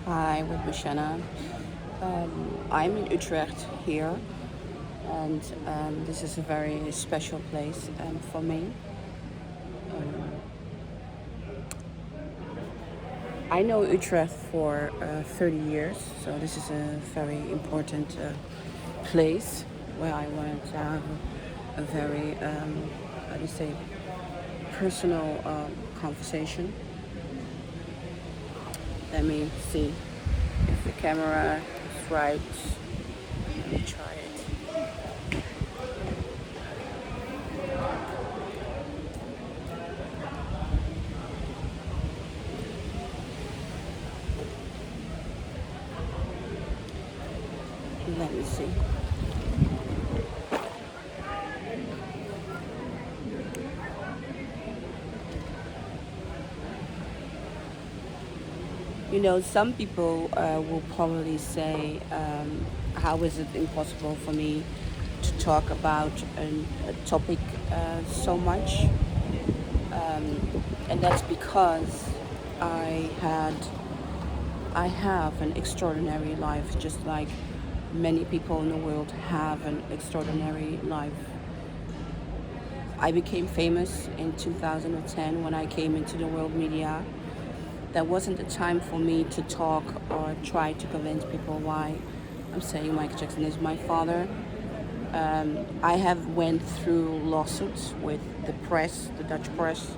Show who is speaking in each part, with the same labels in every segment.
Speaker 1: Hi, with Mocienne. I'm in Utrecht here, and this is a very special place for me. Um, I know Utrecht for 30 years, so this is a very important place where I wanted to have a very, how do you say, personal conversation. Let me see if the camera is right. Let me try it. Let me see. You know, some people will probably say, how is it impossible for me to talk about a topic so much? And that's because I had, I have an extraordinary life, just like many people in the world have an extraordinary life. I became famous in 2010 when I came into the world media. That wasn't the time for me to talk or try to convince people why I'm saying Michael Jackson is my father. I have went through lawsuits with the press, the Dutch press,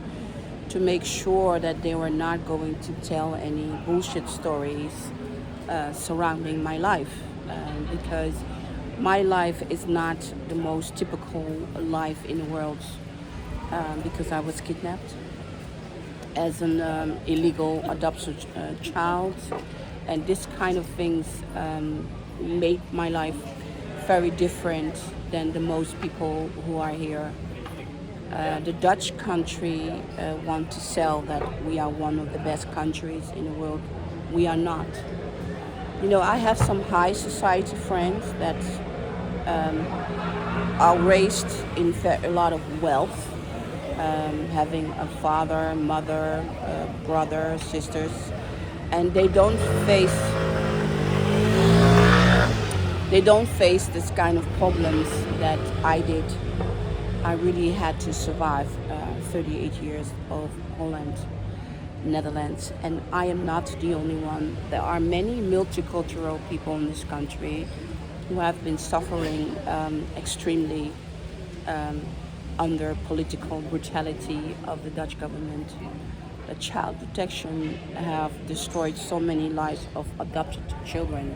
Speaker 1: to make sure that they were not going to tell any bullshit stories surrounding my life, because my life is not the most typical life in the world, because I was kidnapped as an illegal adopted child, and this kind of things made my life very different than the most people who are here. The Dutch country want to sell that we are one of the best countries in the world. We are not. You know, I have some high society friends that are raised in a lot of wealth, having a father, mother, brother, sisters, and they don't face this kind of problems that I did. I really had to survive 38 years of Holland, Netherlands, and I am not the only one. There are many multicultural people in this country who have been suffering extremely under political brutality of the Dutch government. The child protection have destroyed so many lives of adopted children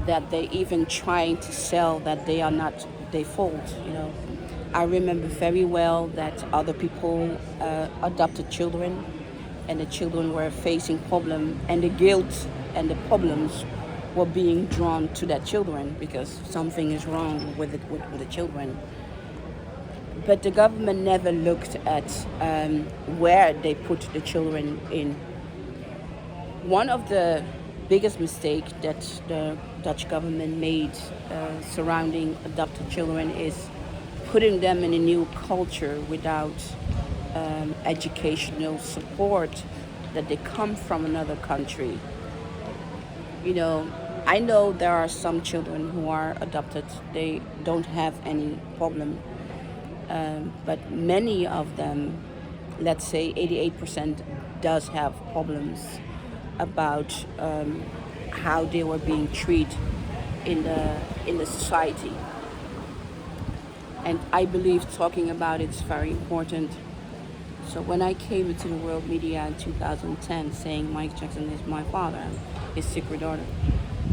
Speaker 1: that they even trying to sell that they are not their fault, you know. I remember very well that other people adopted children, and the children were facing problem, and the guilt and the problems were being drawn to that children because something is wrong with the children. But the government never looked at where they put the children in. One of the biggest mistake that the Dutch government made surrounding adopted children is putting them in a new culture without educational support, that they come from another country. You know, I know there are some children who are adopted, they don't have any problem, but many of them, let's say 88%, does have problems about how they were being treated in the society. And I believe talking about it is very important. So when I came into the world media in 2010 saying Mike Jackson is my father, his secret daughter,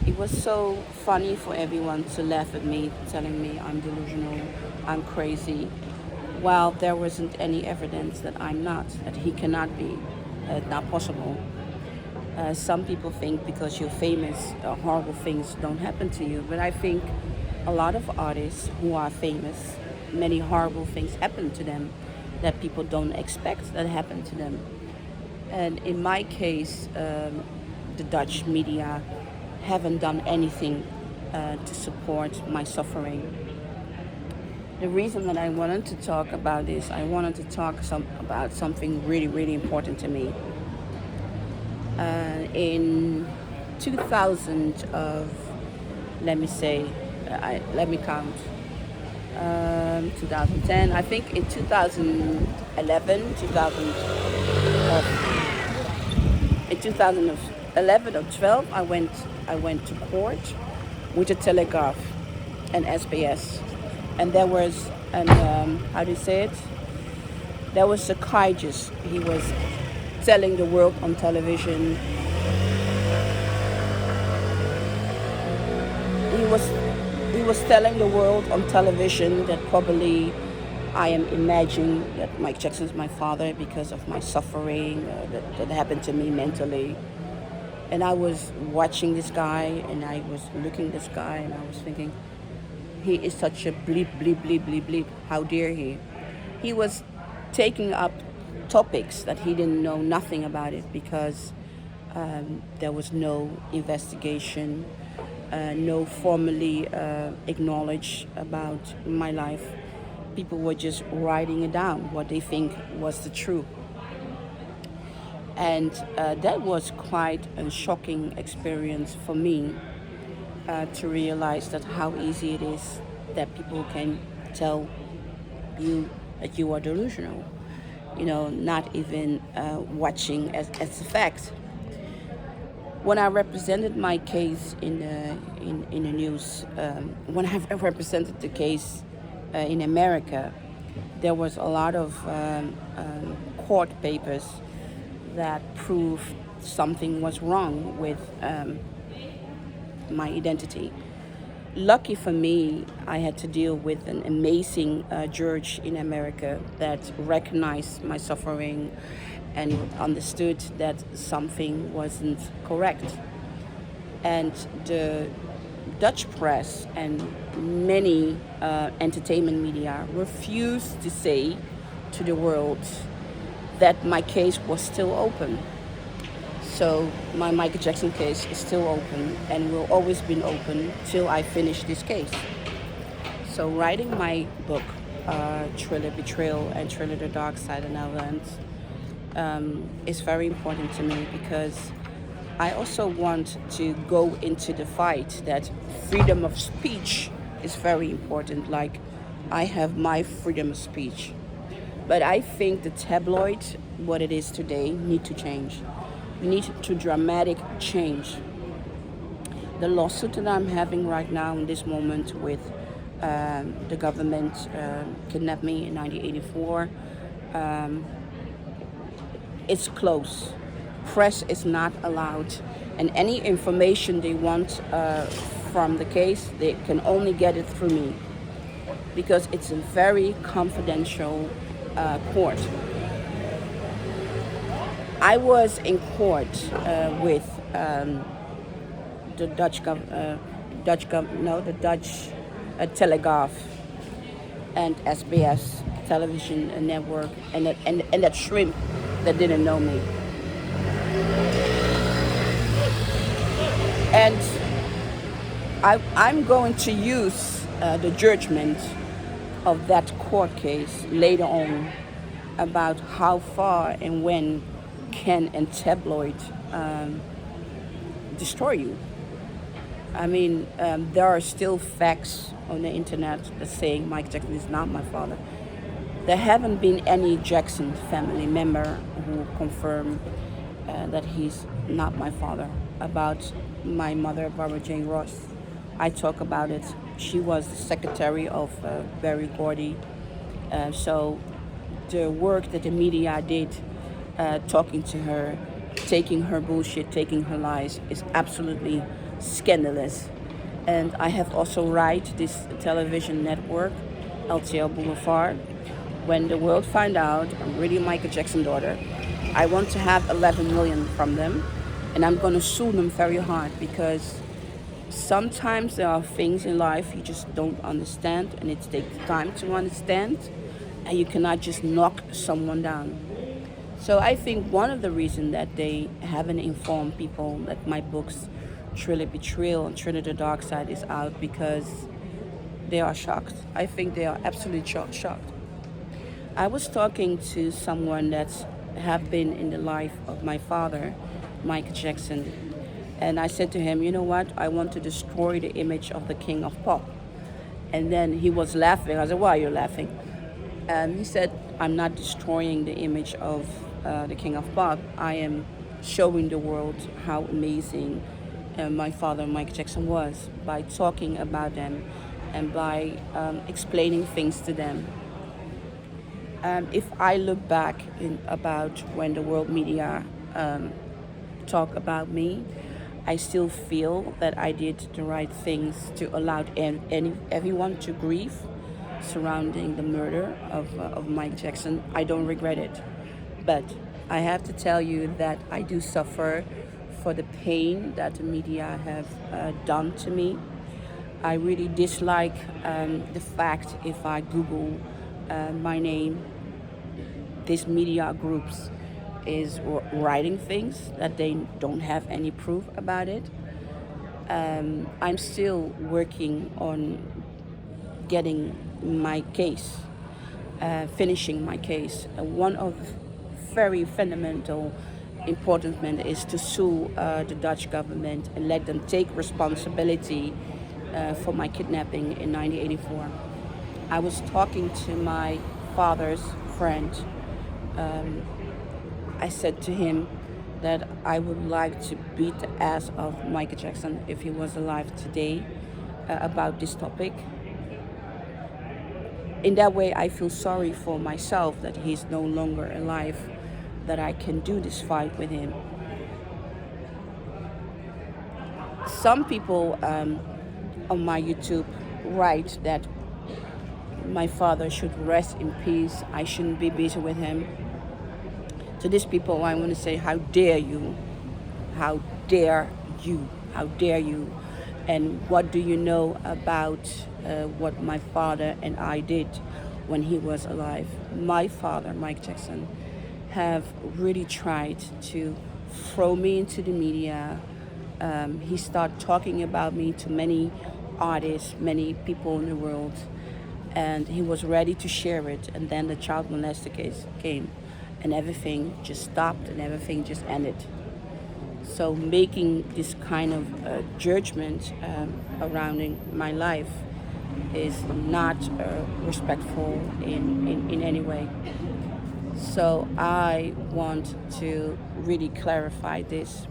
Speaker 1: it was so funny for everyone to laugh at me, telling me I'm delusional, I'm crazy, while there wasn't any evidence that I'm not, that he cannot be, not possible. Some people think because you're famous, horrible things don't happen to you. But I think a lot of artists who are famous, many horrible things happen to them that people don't expect that happen to them. And in my case, the Dutch media haven't done anything to support my suffering. The reason that I wanted to talk about this, I wanted to talk about something really, really important to me. In 2000 of, let me say, let me count, 2010, I think in 2011, 2011 or 12, I went to court with a telegraph and SBS, and there was an how do you say it? There was a psychiatrist. He was telling the world on television. He was telling the world on television that probably I am imagining that Mike Jackson is my father because of my suffering that happened to me mentally. And I was watching this guy, and I was looking at this guy, and I was thinking, he is such a bleep, bleep, bleep, bleep, bleep. How dare he? He was taking up topics that he didn't know nothing about it because there was no investigation, no formally acknowledged about my life. People were just writing it down, what they think was the truth. And that was quite a shocking experience for me to realize that how easy it is that people can tell you that you are delusional, not even watching as a fact. When I represented my case in the news, when I represented the case in America, there was a lot of court papers that proved something was wrong with my identity. Lucky for me, I had to deal with an amazing judge in America that recognized my suffering and understood that something wasn't correct. And the Dutch press and many entertainment media refused to say to the world that my case was still open. So my Michael Jackson case is still open and will always be open till I finish this case. So writing my book, Thriller Betrayal and Thriller The Dark Side of Netherlands, is very important to me because I also want to go into the fight that freedom of speech is very important. Like, I have my freedom of speech. But I think the tabloid, what it is today, need to change. We need to dramatic change. The lawsuit that I'm having right now in this moment with the government kidnapped me in 1984, it's close. Press is not allowed, and any information they want from the case, they can only get it through me because it's a very confidential court. I was in court with the Dutch Telegraph and SBS television network, and that shrimp that didn't know me. And I'm going to use the judgment of that court case later on about how far and when can a tabloid destroy you. I mean, there are still facts on the internet that saying Mike Jackson is not my father. There haven't been any Jackson family member who confirmed that he's not my father. About my mother, Barbara Jane Ross, I talk about it. She was the secretary of Barry Gordy. So the work that the media did, talking to her, taking her bullshit, taking her lies, is absolutely scandalous. And I have also write this television network, LTL Boulevard. When the world find out I'm really Michael Jackson's daughter, I want to have 11 million from them, and I'm going to sue them very hard because sometimes there are things in life you just don't understand, and it takes time to understand, and you cannot just knock someone down. So I think one of the reasons that they haven't informed people that my books, Thriller Betrayal and Thriller The Dark Side, is out because they are shocked. I think they are absolutely shocked. I was talking to someone that have been in the life of my father, Michael Jackson. And I said to him, you know what? I want to destroy the image of the king of pop. And then he was laughing. I said, why are you laughing? And he said, I'm not destroying the image of the king of pop. I am showing the world how amazing my father, Michael Jackson, was by talking about them and by explaining things to them. If I look back about when the world media talk about me, I still feel that I did the right things to allow everyone to grieve surrounding the murder of Mike Jackson. I don't regret it. But I have to tell you that I do suffer for the pain that the media have done to me. I really dislike the fact if I Google my name, these media groups is writing things that they don't have any proof about it. I'm still working on getting my case, finishing my case. One of very fundamental important men is to sue the Dutch government and let them take responsibility for my kidnapping in 1984. I was talking to my father's friend. I said to him that I would like to beat the ass of Michael Jackson if he was alive today about this topic. In that way, I feel sorry for myself that he's no longer alive, that I can do this fight with him. Some people on my YouTube write that my father should rest in peace. I shouldn't be busy with him. To these people, I want to say, how dare you? How dare you? How dare you? And what do you know about what my father and I did when he was alive? My father, Mike Jackson, have really tried to throw me into the media. He started talking about me to many artists, many people in the world, and he was ready to share it. And then the child molester case came, and everything just stopped and everything just ended. So making this kind of judgment around my life is not respectful in any way. So I want to really clarify this.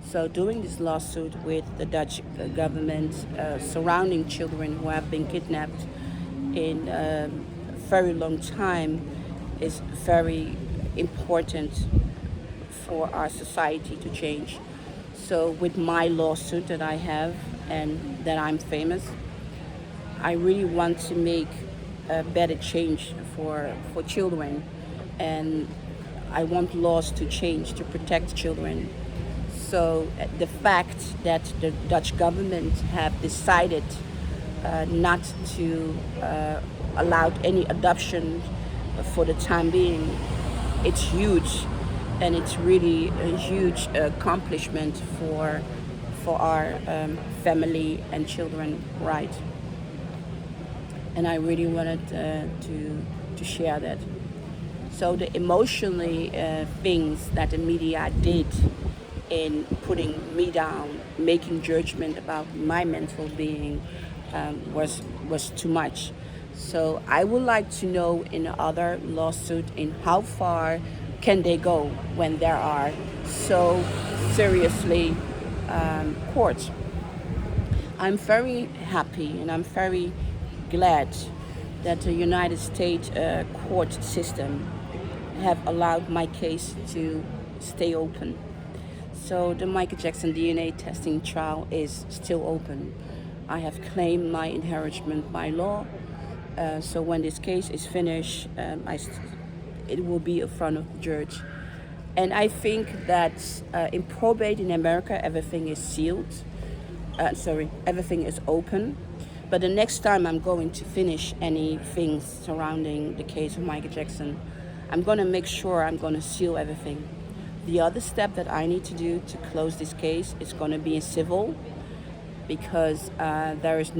Speaker 1: So doing this lawsuit with the Dutch government surrounding children who have been kidnapped in a very long time is very important for our society to change. So with my lawsuit that I have and that I'm famous, I really want to make a better change for children, and I want laws to change to protect children. So the fact that the Dutch government have decided not to allow any adoption for the time being, it's huge, and it's really a huge accomplishment for our family and children right. And I really wanted to share that. So the emotionally things that the media did in putting me down, making judgment about my mental being was too much. So I would like to know in other lawsuit in how far can they go when there are so seriously courts. I'm very happy and I'm very glad that the United States court system have allowed my case to stay open. So the Michael Jackson DNA testing trial is still open. I have claimed my inheritance by law. So when this case is finished, it will be in front of the judge. And I think that in probate in America, everything is sealed. Everything is open. But the next time I'm going to finish any things surrounding the case of Michael Jackson, I'm going to make sure I'm going to seal everything. The other step that I need to do to close this case is going to be in civil, because there is